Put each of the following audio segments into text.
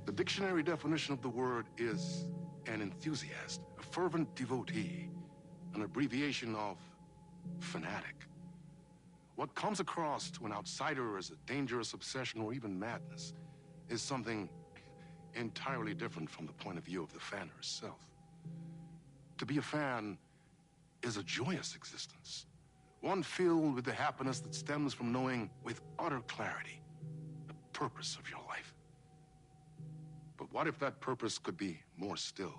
The dictionary definition of the word is an enthusiast, a fervent devotee, an abbreviation of fanatic. What comes across to an outsider as a dangerous obsession or even madness is something entirely different from the point of view of the fan herself. To be a fan is a joyous existence, one filled with the happiness that stems from knowing with utter clarity the purpose of your life. But what if that purpose could be more still?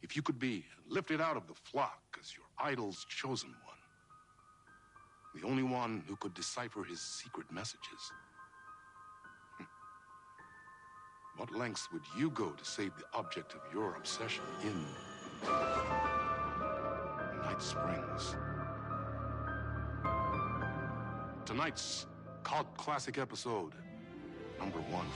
If you could be lifted out of the flock as your idol's chosen one, the only one who could decipher his secret messages. What lengths would you go to save the object of your obsession in Night Springs? Tonight's cult classic episode, #1 Fan.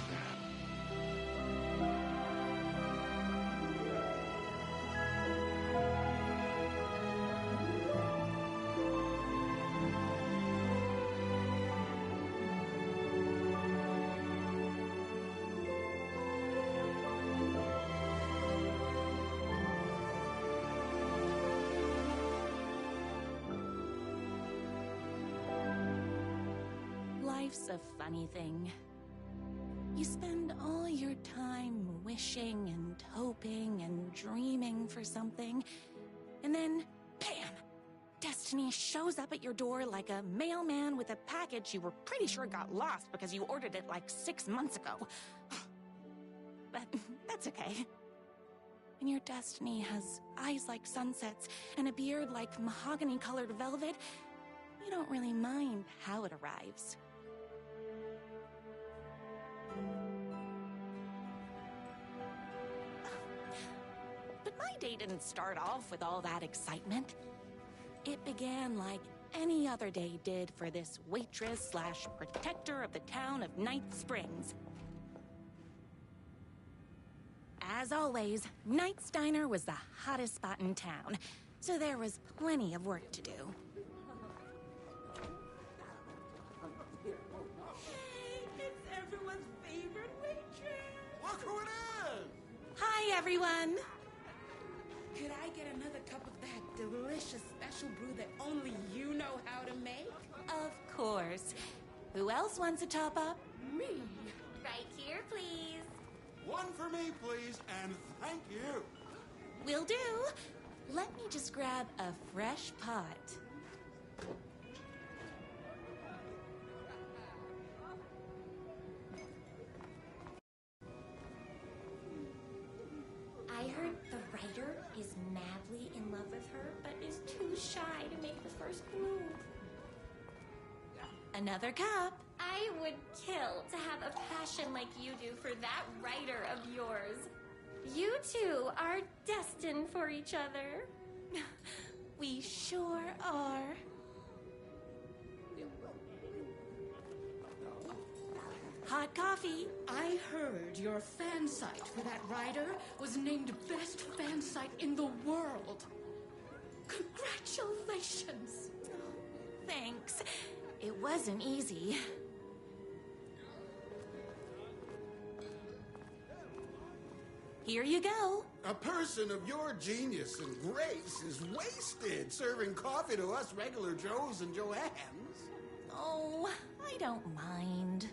Life's a funny thing. You spend all your time wishing and hoping and dreaming for something, and then, bam! Destiny shows up at your door like a mailman with a package you were pretty sure got lost because you ordered it like 6 months ago. But that's okay. When your destiny has eyes like sunsets and a beard like mahogany-colored velvet, you don't really mind how it arrives. But my day didn't start off with all that excitement. It began like any other day did for this waitress/protector of the town of Night Springs. As always, Knight's Diner was the hottest spot in town, so there was plenty of work to do. Hey, it's everyone's favorite waitress! Look who it is! Hi, everyone! Could I get another cup of that delicious special brew that only you know how to make? Of course. Who else wants a top-up? Me! Right here, please. One for me, please, and thank you. Will do. Let me just grab a fresh pot. I heard the writer is madly in love with her, but is too shy to make the first move. Another cup. I would kill to have a passion like you do for that writer of yours. You two are destined for each other. We sure are. Hot coffee. I heard your fan site for that writer was named best fan site in the world. Congratulations! Thanks. It wasn't easy. Here you go. A person of your genius and grace is wasted serving coffee to us regular Joes and Joannes. Oh, I don't mind.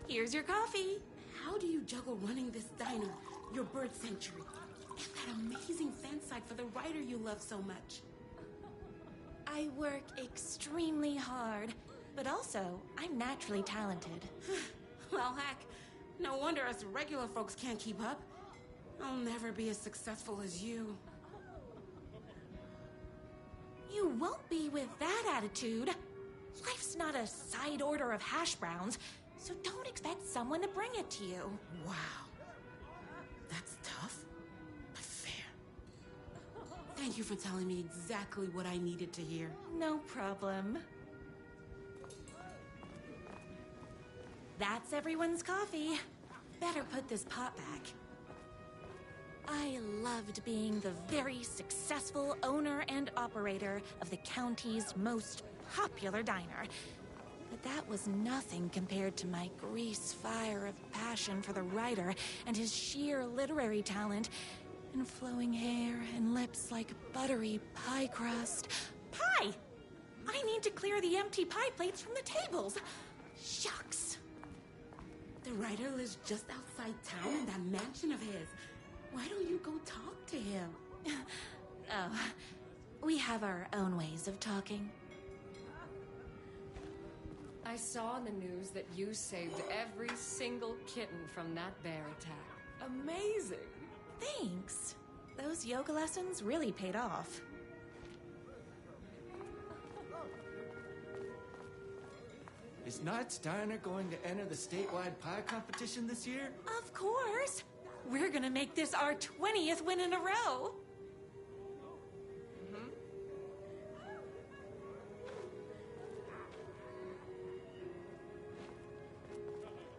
Here's your coffee. How do you juggle running this diner, your bird sanctuary, and that amazing fan site for the writer you love so much? I work extremely hard, but also I'm naturally talented. Well, heck, no wonder us regular folks can't keep up. I'll never be as successful as you. You won't be with that attitude. Life's not a side order of hash browns, so don't expect someone to bring it to you. Wow. That's tough, but fair. Thank you for telling me exactly what I needed to hear. No problem. That's everyone's coffee. Better put this pot back. I loved being the very successful owner and operator of the county's most popular diner. But that was nothing compared to my grease fire of passion for the writer and his sheer literary talent, and flowing hair and lips like buttery pie crust. Pie! I need to clear the empty pie plates from the tables. Shucks. The writer lives just outside town in that mansion of his. Why don't you go talk to him? Oh, we have our own ways of talking. I saw in the news that you saved every single kitten from that bear attack. Amazing! Thanks. Those yoga lessons really paid off. Is Knight's Diner going to enter the statewide pie competition this year? Of course! We're gonna make this our 20th win in a row!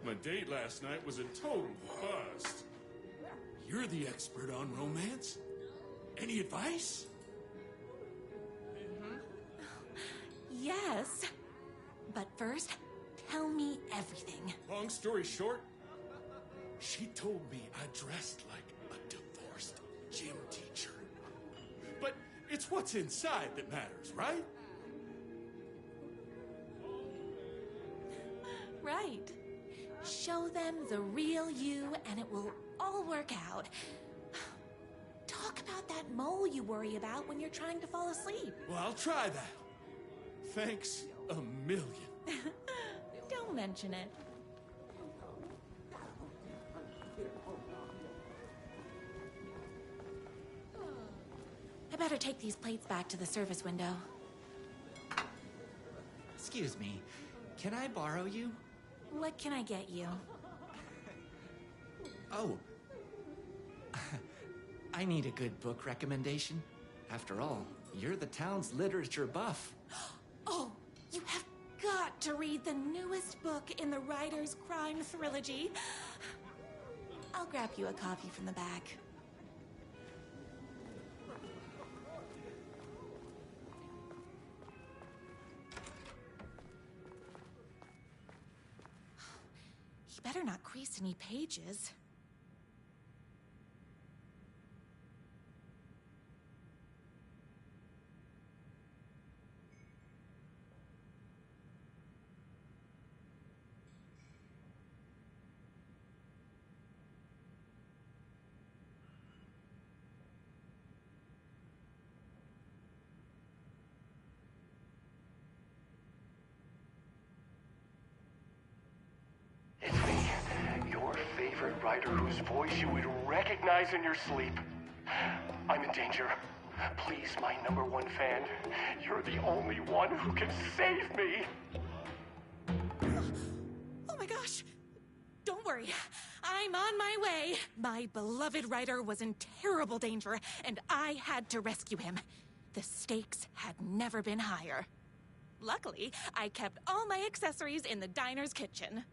My date last night was a total bust. You're the expert on romance. Any advice? Yes. But first, tell me everything. Long story short, she told me I dressed like a divorced gym teacher. But it's what's inside that matters, right? Right. Show them the real you and it will all work out. Talk about that mole you worry about when you're trying to fall asleep. Well, I'll try that. Thanks a million. Don't mention it. I better take these plates back to the service window. Excuse me, can I borrow you? What can I get you? Oh. I need a good book recommendation. After all, you're the town's literature buff. Oh, you have got to read the newest book in the Writer's Crime Trilogy. I'll grab you a copy from the back. He better not crease any pages. It's me, your favorite writer whose voice you would recognize in your sleep. I'm in danger. Please, my #1 fan, you're the only one who can save me. Oh my gosh! Don't worry, I'm on my way. My beloved writer was in terrible danger, and I had to rescue him. The stakes had never been higher. Luckily, I kept all my accessories in the diner's kitchen.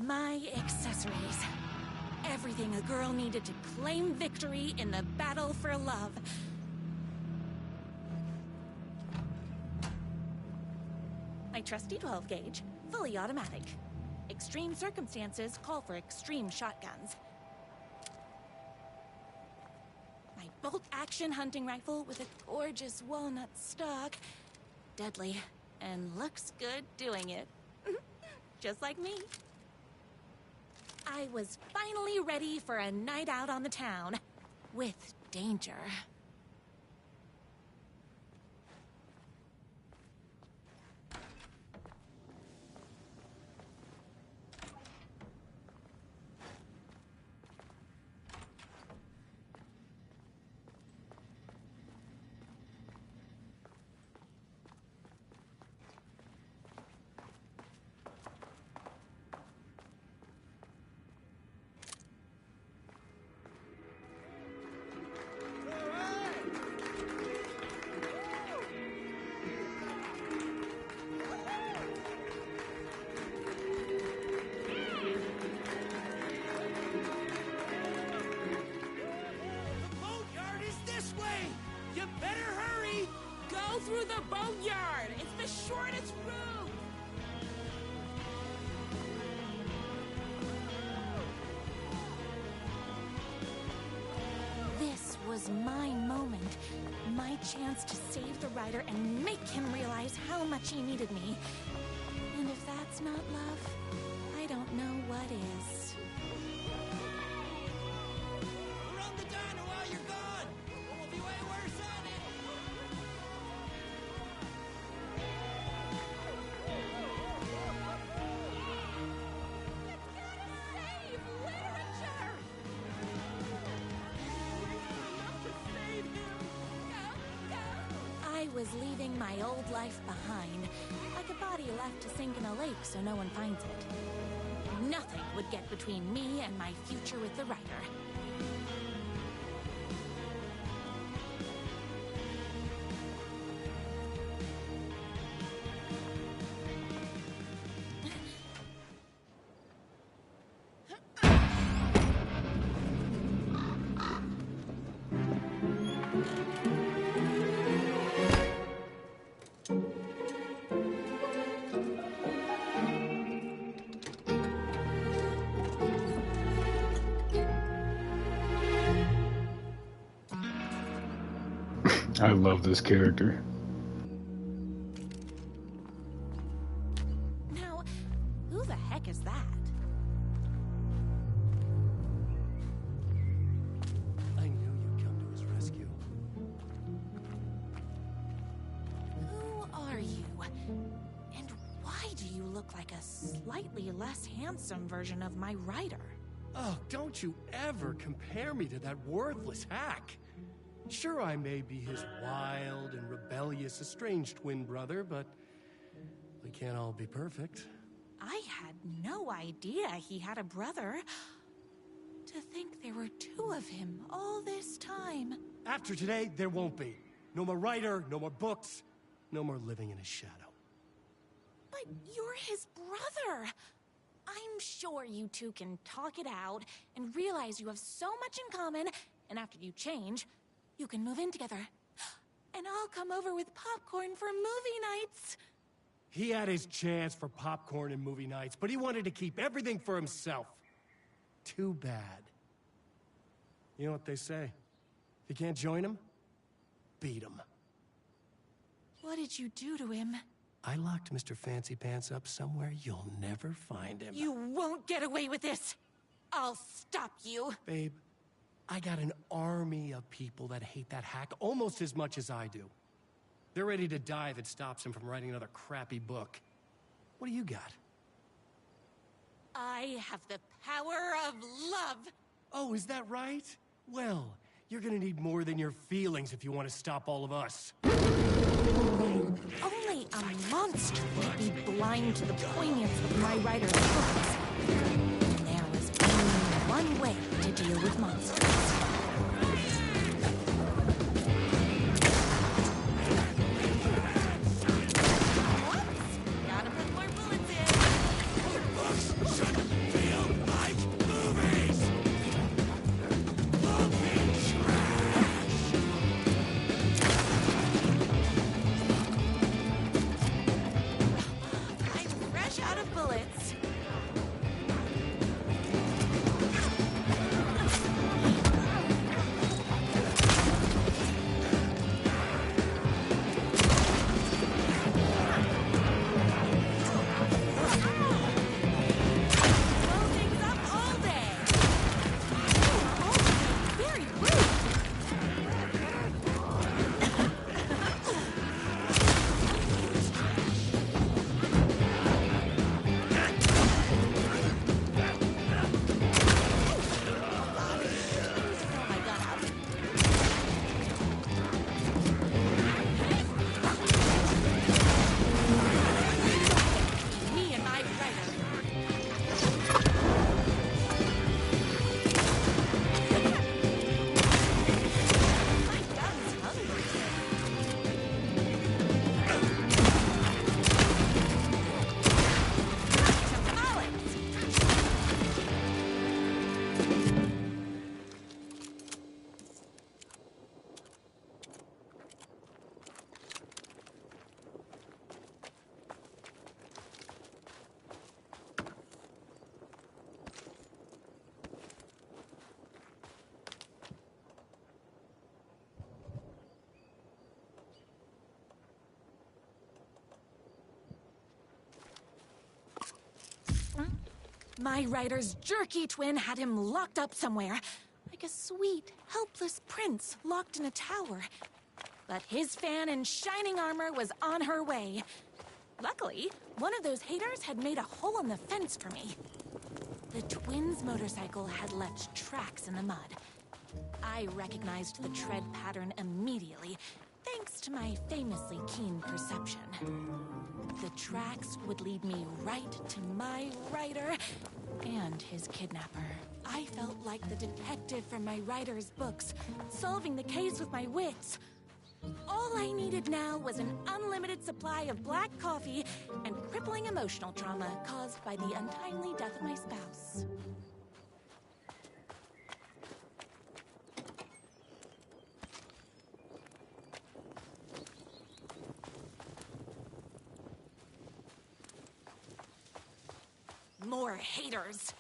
My accessories. Everything a girl needed to claim victory in the battle for love. My trusty 12 gauge, fully automatic. Extreme circumstances call for extreme shotguns. bolt-action hunting rifle with a gorgeous walnut stock. Deadly, and looks good doing it. Just like me. I was finally ready for a night out on the town. With danger. Through the boatyard! It's the shortest route! This was my moment. My chance to save the rider and make him realize how much he needed me. And if that's not love, I don't know what is. Run the diner while you're gone! Or we'll be way worse on it! I was leaving my old life behind, like a body left to sink in a lake so no one finds it. Nothing would get between me and my future with the rider. I love this character. Now, who the heck is that? I knew you'd come to his rescue. Who are you? And why do you look like a slightly less handsome version of my rider? Oh, don't you ever compare me to that worthless hack. Sure, I may be his wild and rebellious estranged twin brother, but we can't all be perfect. I had no idea he had a brother. To think there were two of him all this time. After today, there won't be. No more writer, no more books, no more living in his shadow. But you're his brother. I'm sure you two can talk it out and realize you have so much in common, and after you change, you can move in together. And I'll come over with popcorn for movie nights. He had his chance for popcorn and movie nights, but he wanted to keep everything for himself. Too bad. You know what they say? If you can't join him, beat him. What did you do to him? I locked Mr. Fancy Pants up somewhere you'll never find him. You won't get away with this. I'll stop you. Babe, I got an army of people that hate that hack almost as much as I do. They're ready to die if it stops him from writing another crappy book. What do you got? I have the power of love. Oh, is that right? Well, you're gonna need more than your feelings if you want to stop all of us. Only a monster would be blind to the poignance of my writer's books. There was only one way to deal with monsters. My writer's jerky twin had him locked up somewhere, like a sweet, helpless prince locked in a tower. But his fan in shining armor was on her way. Luckily, one of those haters had made a hole in the fence for me. The twins' motorcycle had left tracks in the mud. I recognized the tread pattern immediately, thanks to my famously keen perception. The tracks would lead me right to my writer and his kidnapper. I felt like the detective from my writer's books, solving the case with my wits. All I needed now was an unlimited supply of black coffee and crippling emotional trauma caused by the untimely death of my spouse. More haters.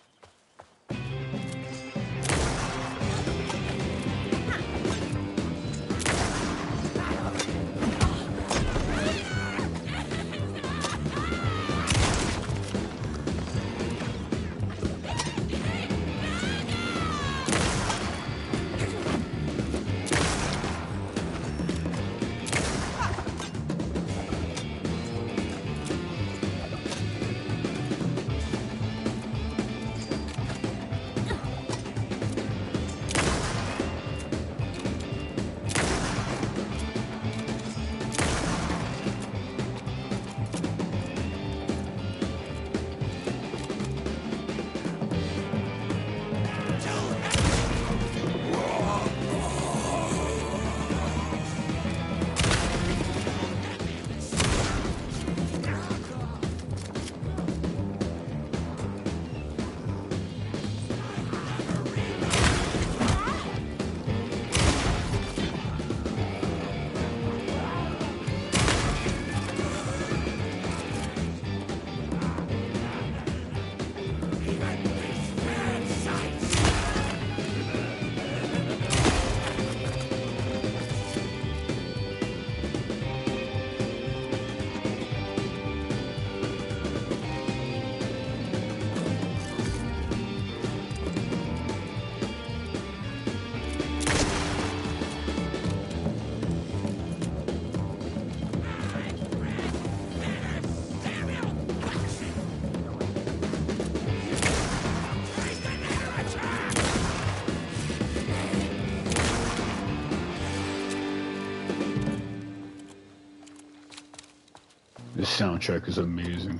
The soundtrack is amazing.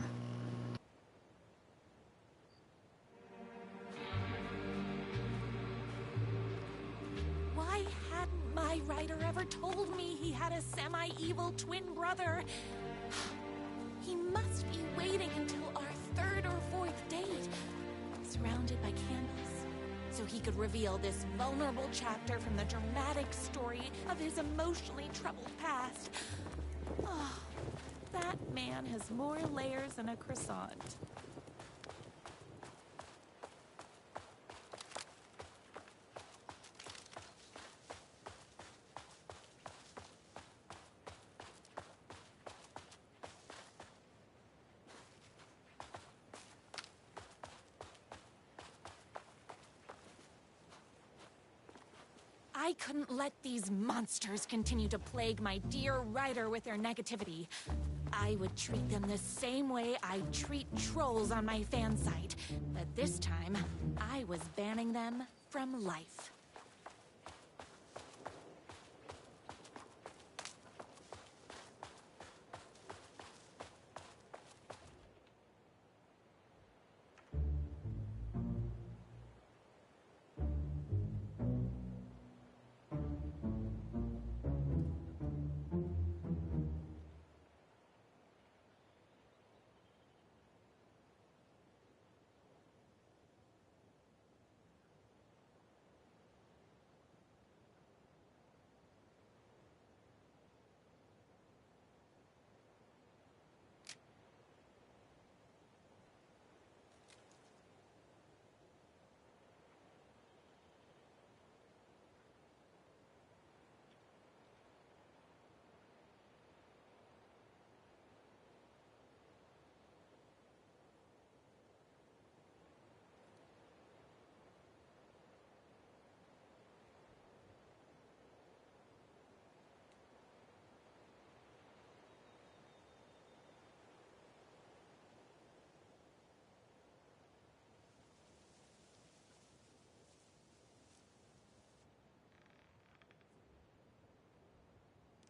Why hadn't my writer ever told me he had a semi-evil twin brother? He must be waiting until our third or fourth date, surrounded by candles, so he could reveal this vulnerable chapter from the dramatic story of his emotionally troubled past. Oh, that man has more layers than a croissant. I couldn't let these monsters continue to plague my dear writer with their negativity. I would treat them the same way I treat trolls on my fan site, but this time, I was banning them from life.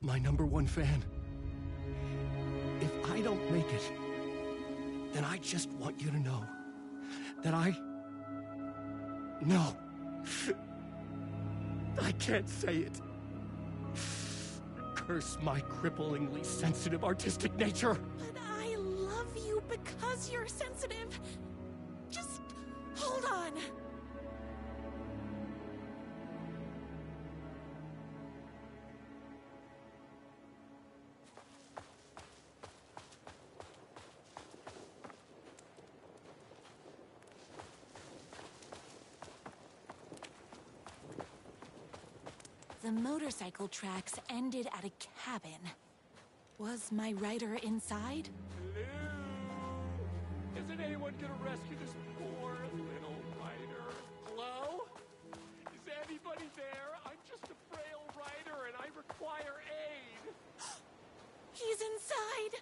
my #1 fan. If I don't make it, then I just want you to know that No. I can't say it. Curse my cripplingly sensitive artistic nature. But I love you because you're sensitive. Just hold on. The motorcycle tracks ended at a cabin. Was my rider inside? Hello? Isn't anyone gonna rescue this poor little rider? Hello? Is anybody there? I'm just a frail rider and I require aid. He's inside!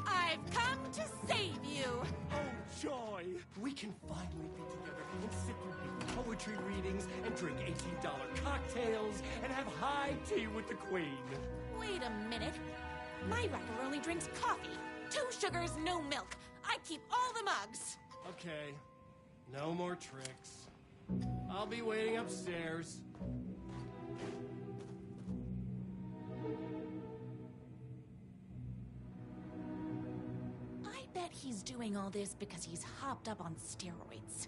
I've come to save you! Oh, joy! We can finally be together and sit through poetry readings and drink $18 cocktails and have high tea with the Queen. Wait a minute. My rider only drinks coffee. 2 sugars, no milk. I keep all the mugs. Okay. No more tricks. I'll be waiting upstairs. I bet he's doing all this because he's hopped up on steroids.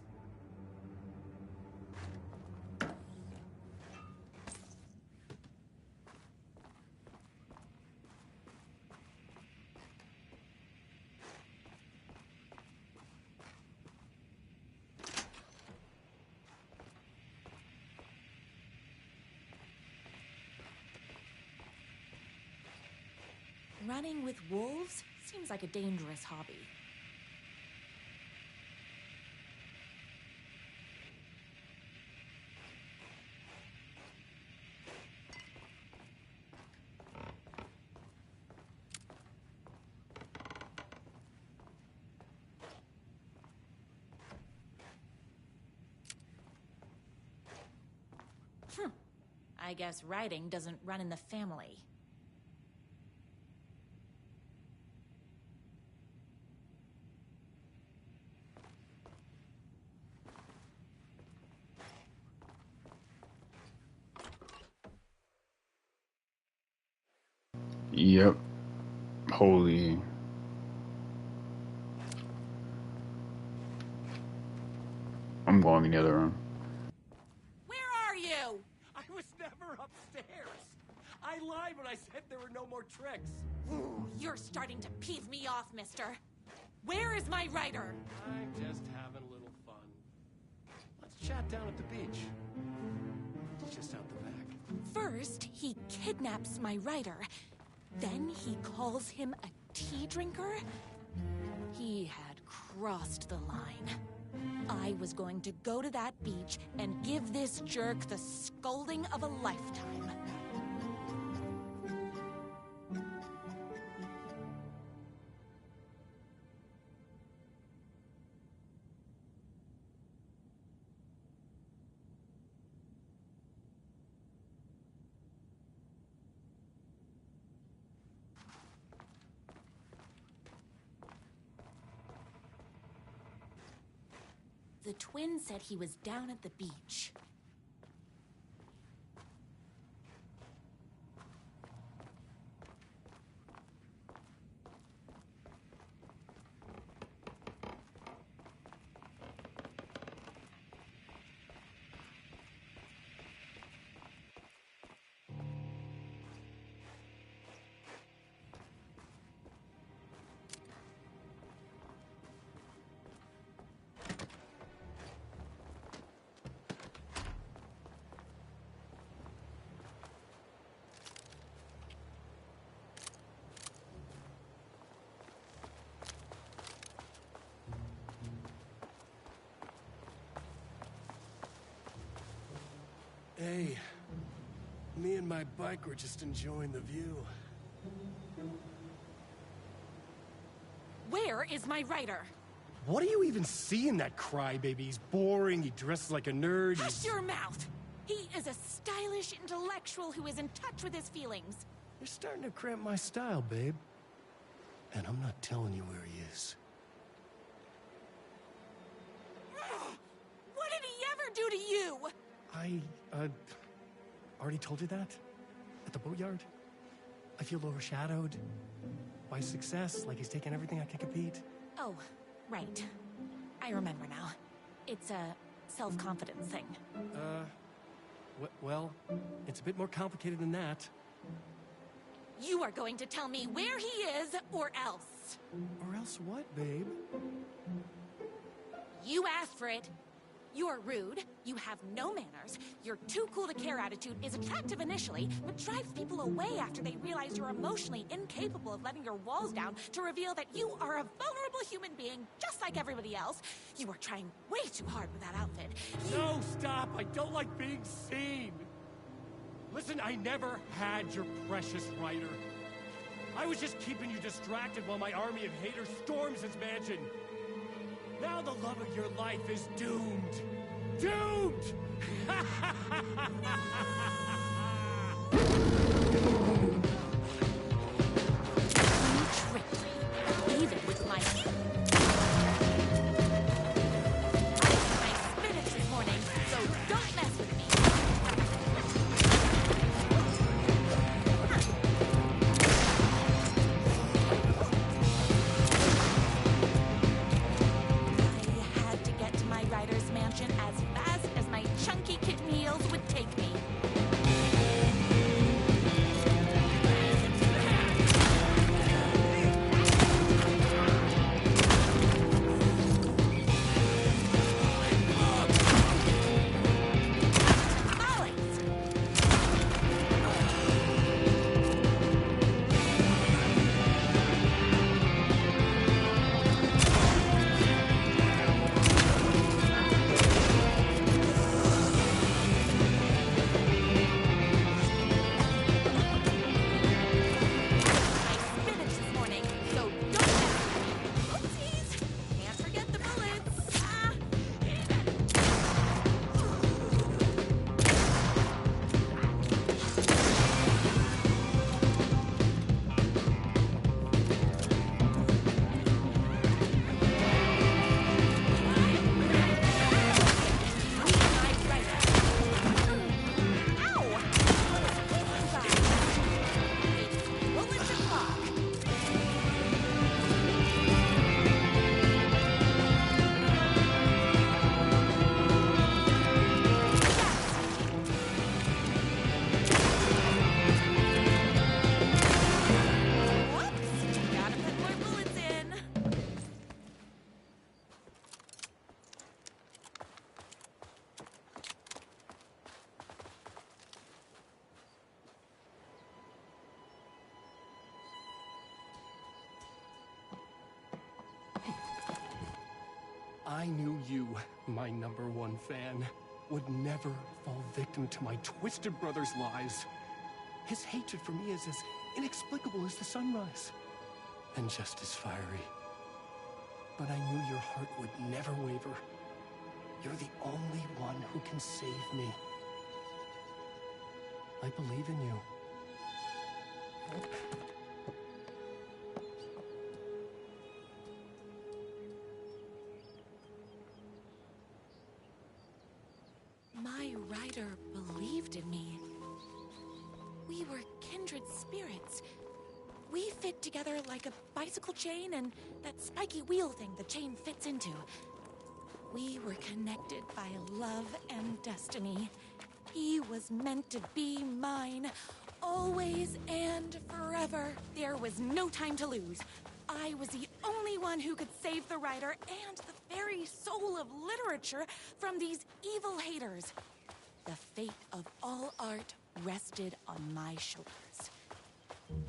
Running with wolves seems like a dangerous hobby. I guess riding doesn't run in the family. Yep. Holy. I'm going the other room. Where are you? I was never upstairs. I lied when I said there were no more tricks. Ooh, you're starting to peeve me off, mister. Where is my rider? I'm just having a little fun. Let's chat down at the beach. It's just out the back. First, he kidnaps my rider. Then he calls him a tea drinker? He had crossed the line. I was going to go to that beach and give this jerk the scolding of a lifetime. The twin said he was down at the beach. Hey, me and my bike were just enjoying the view. Where is my writer? What do you even see in that crybaby? He's boring, he dresses like a nerd. Hush your mouth! He is a stylish intellectual who is in touch with his feelings. You're starting to cramp my style, babe. And I'm not telling you where he is. What did he ever do to you? I, already told you that? At the boatyard? I feel overshadowed by success, like he's taking everything I can compete. Oh, right. I remember now. It's a self-confidence thing. Well, it's a bit more complicated than that. You are going to tell me where he is, or else. Or else what, babe? You asked for it. You're rude, you have no manners, your too cool to care attitude is attractive initially, but drives people away after they realize you're emotionally incapable of letting your walls down to reveal that you are a vulnerable human being just like everybody else. You are trying way too hard with that outfit. No, stop! I don't like being seen! Listen, I never had your precious writer. I was just keeping you distracted while my army of haters storms his mansion. Now the love of your life is doomed. Doomed! You tricked me, even with my... I ate my spinach this morning, so don't mess with me. As fast as my chunky kitten heels would take me. I knew you, my #1 fan, would never fall victim to my twisted brother's lies. His hatred for me is as inexplicable as the sunrise, and just as fiery. But I knew your heart would never waver. You're the only one who can save me. I believe in you. My writer believed in me. We were kindred spirits. We fit together like a bicycle chain and that spiky wheel thing the chain fits into. We were connected by love and destiny. He was meant to be mine, always and forever. There was no time to lose. I was the only one who could save the writer and the very soul of literature from these evil haters. The fate of all art rested on my shoulders.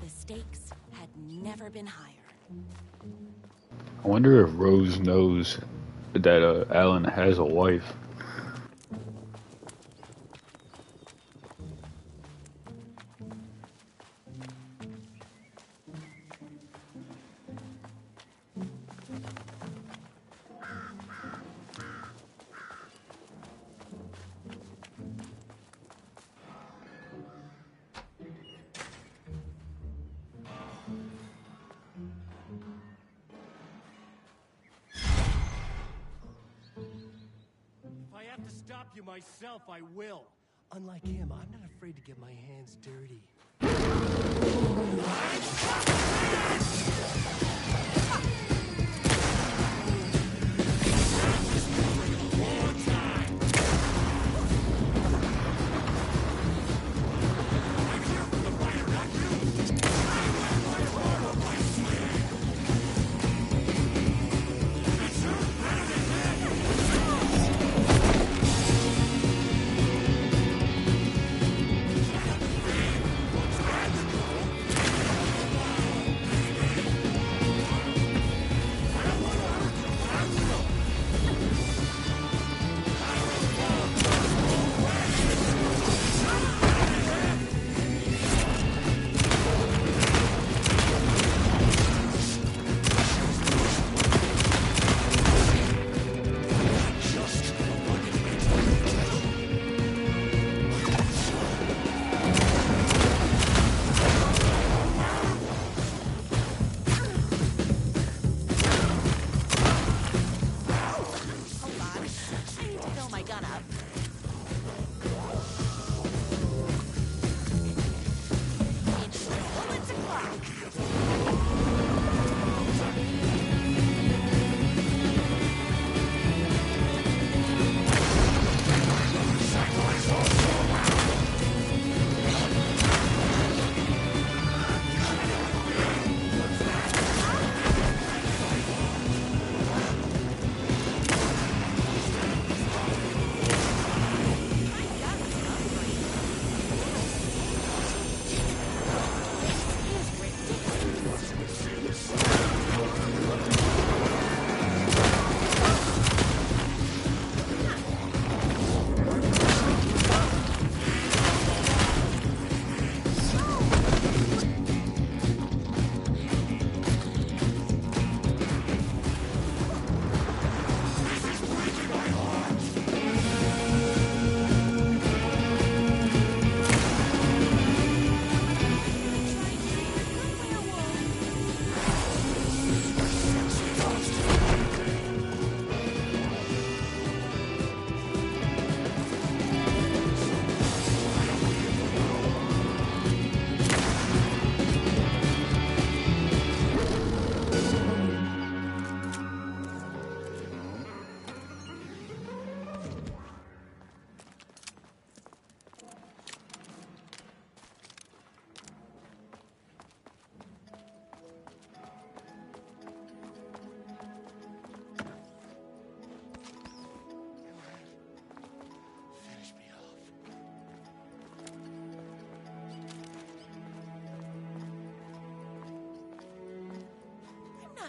The stakes had never been higher. I wonder if Rose knows that Alan has a wife. stop you myself, I will. Unlike him, I'm not afraid to get my hands dirty.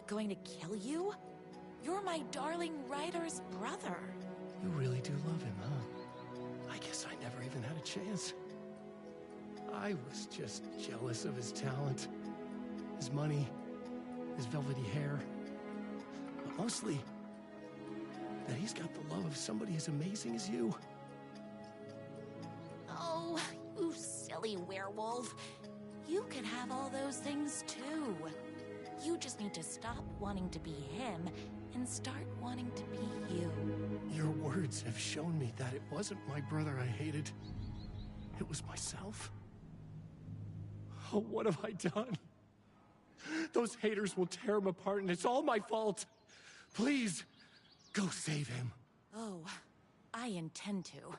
Going to kill you? You're my darling writer's brother. You really do love him, huh? I guess I never even had a chance. I was just jealous of his talent, his money, his velvety hair. But mostly, that he's got the love of somebody as amazing as you. Oh, you silly werewolf. You can have all those things too. You just need to stop wanting to be him and start wanting to be you. Your words have shown me that it wasn't my brother I hated. It was myself. Oh, what have I done? Those haters will tear him apart, and it's all my fault. Please, go save him. Oh, I intend to.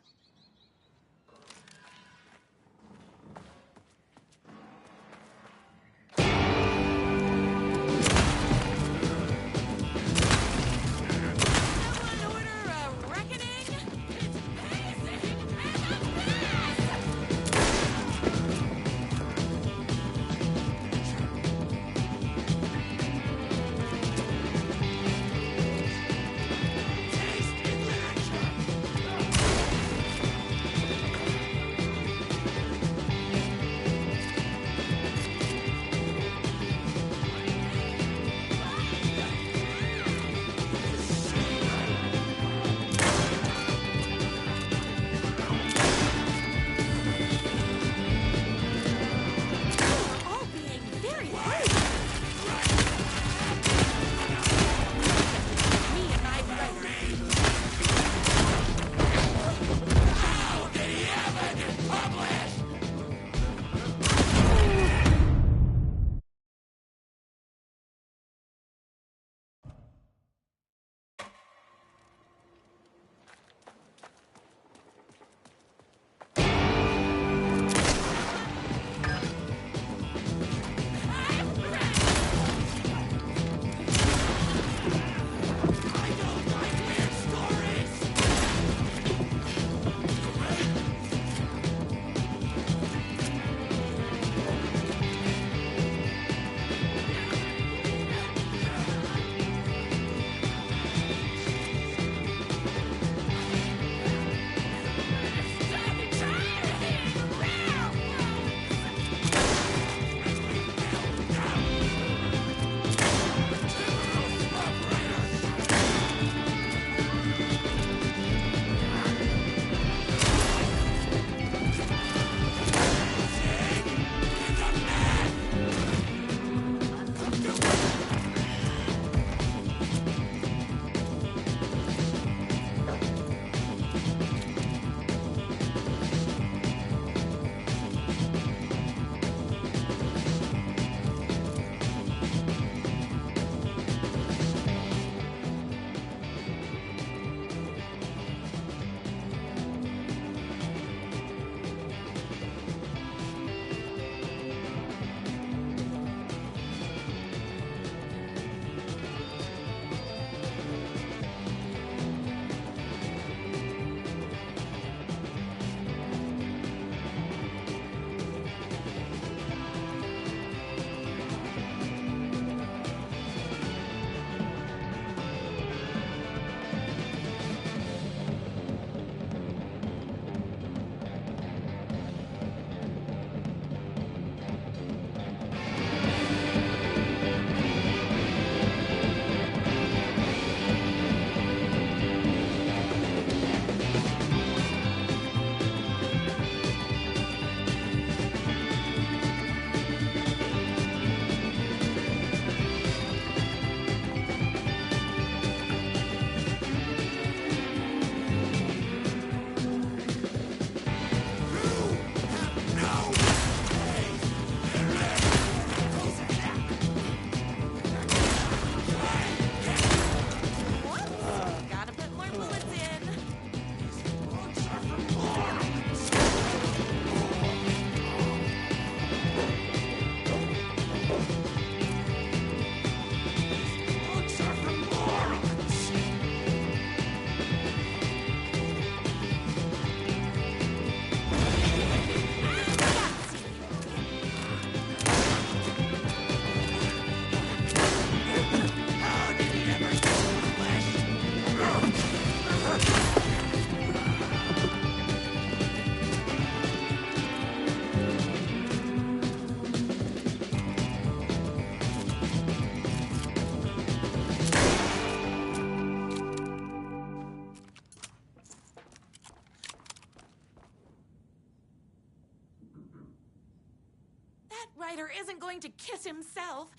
Rider isn't going to kiss himself.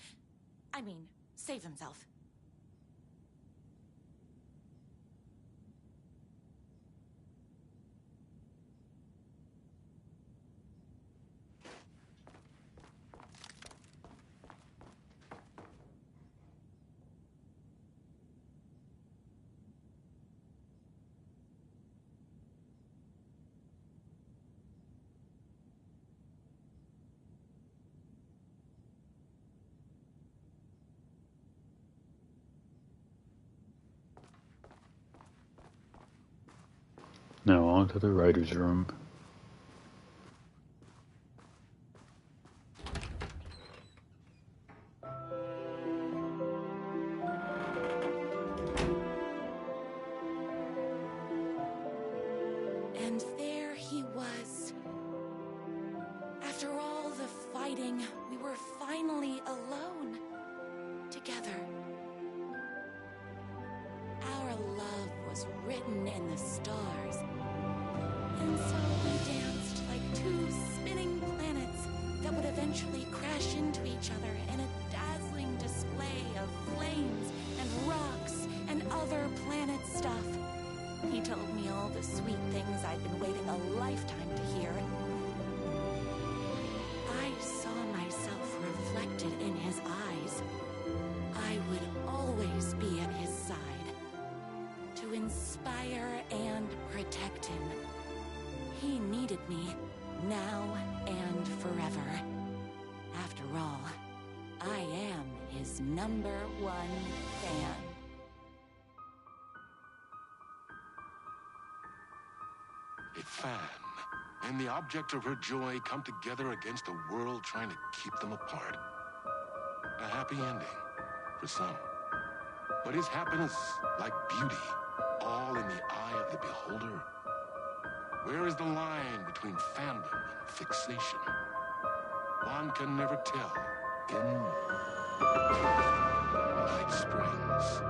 I mean, save himself. Now on to the writer's room. And there he was. After all the fighting, we were finally alone. Together. Our love was written in the stars. And so we danced like two spinning planets that would eventually crash into each other in a dazzling display of flames and rocks and other planet stuff. He told me all the sweet things I'd been waiting a lifetime to hear. I saw myself reflected in his eyes. I would always be at his side. To inspire and protect him. He needed me, now and forever. After all, I am his #1 fan. A fan and the object of her joy come together against a world trying to keep them apart. A happy ending for some. But is happiness, like beauty, all in the eye of the beholder? Where is the line between fandom and fixation? One can never tell in Night Springs.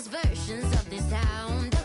Versions of this sound.